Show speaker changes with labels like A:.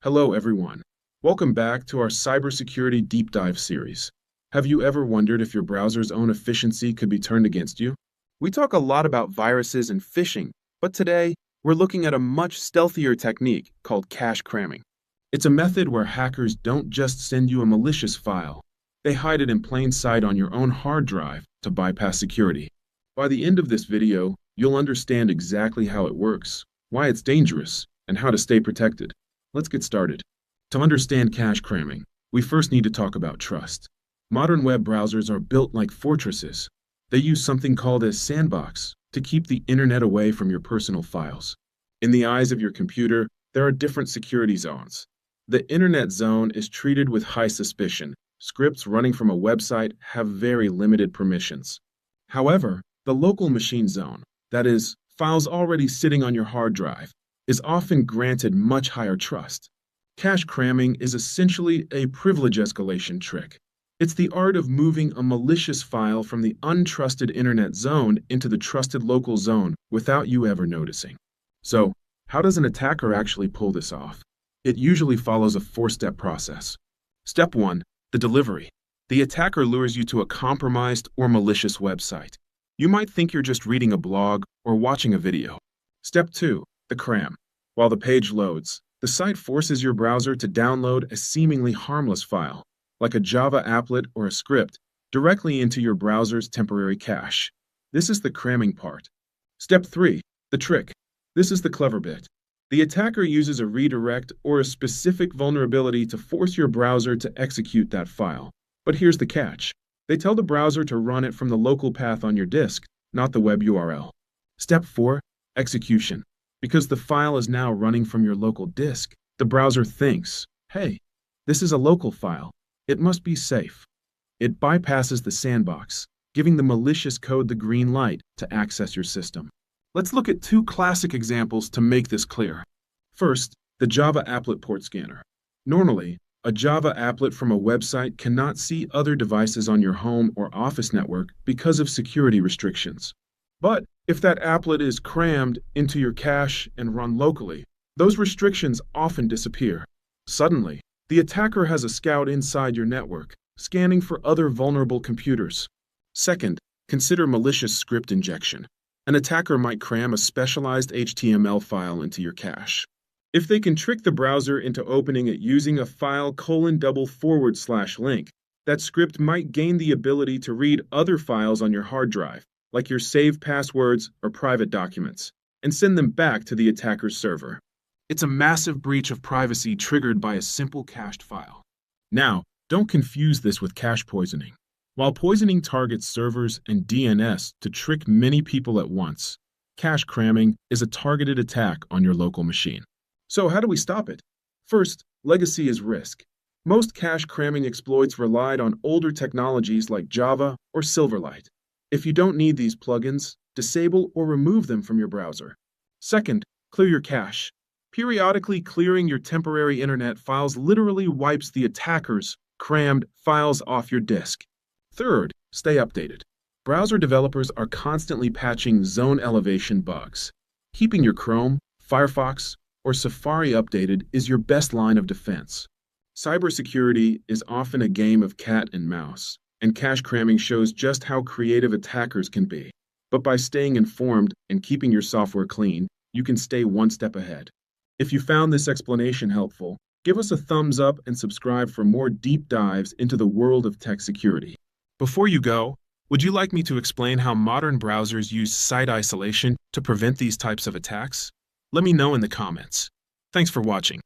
A: Hello, everyone. Welcome back to our Cybersecurity Deep Dive series. Have you ever wondered if your browser's own efficiency could be turned against you? We talk a lot about viruses and phishing, but today we're looking at a much stealthier technique called cache cramming. It's a method where hackers don't just send you a malicious file, they hide it in plain sight on your own hard drive to bypass security. By the end of this video, you'll understand exactly how it works, why it's dangerous, and how to stay protected. Let's get started. To understand cache cramming, we first need to talk about trust. Modern web browsers are built like fortresses. They use something called a sandbox to keep the internet away from your personal files. In the eyes of your computer, there are different security zones. The internet zone is treated with high suspicion. Scripts running from a website have very limited permissions. However, the local machine zone, that is, files already sitting on your hard drive, is often granted much higher trust. Cache cramming is essentially a privilege escalation trick. It's the art of moving a malicious file from the untrusted internet zone into the trusted local zone without you ever noticing. So, how does an attacker actually pull this off? It usually follows a four-step process. Step 1. The delivery. The attacker lures you to a compromised or malicious website. You might think you're just reading a blog or watching a video. Step 2. The cram. While the page loads, the site forces your browser to download a seemingly harmless file, like a Java applet or a script, directly into your browser's temporary cache. This is the cramming part. Step 3. The trick. This is the clever bit. The attacker uses a redirect or a specific vulnerability to force your browser to execute that file. But here's the catch. They tell the browser to run it from the local path on your disk, not the web URL. Step 4. Execution. Because the file is now running from your local disk, the browser thinks, hey, this is a local file. It must be safe. It bypasses the sandbox, giving the malicious code the green light to access your system. Let's look at two classic examples to make this clear. First, the Java applet port scanner. Normally, a Java applet from a website cannot see other devices on your home or office network because of security restrictions. But if that applet is crammed into your cache and run locally, those restrictions often disappear. Suddenly, the attacker has a scout inside your network, scanning for other vulnerable computers. Second, consider malicious script injection. An attacker might cram a specialized HTML file into your cache. If they can trick the browser into opening it using a file :// link, that script might gain the ability to read other files on your hard drive, like your saved passwords or private documents, and send them back to the attacker's server. It's a massive breach of privacy triggered by a simple cached file. Now, don't confuse this with cache poisoning. While poisoning targets servers and DNS to trick many people at once, cache cramming is a targeted attack on your local machine. So how do we stop it? First, legacy is risk. Most cache cramming exploits relied on older technologies like Java or Silverlight. If you don't need these plugins, disable or remove them from your browser. Second, clear your cache. Periodically clearing your temporary internet files literally wipes the attacker's crammed files off your disk. Third, stay updated. Browser developers are constantly patching zone elevation bugs. Keeping your Chrome, Firefox, or Safari updated is your best line of defense. Cybersecurity is often a game of cat and mouse, and cache cramming shows just how creative attackers can be. But by staying informed and keeping your software clean, you can stay one step ahead. If you found this explanation helpful, give us a thumbs up and subscribe for more deep dives into the world of tech security. Before you go, would you like me to explain how modern browsers use site isolation to prevent these types of attacks? Let me know in the comments. Thanks for watching.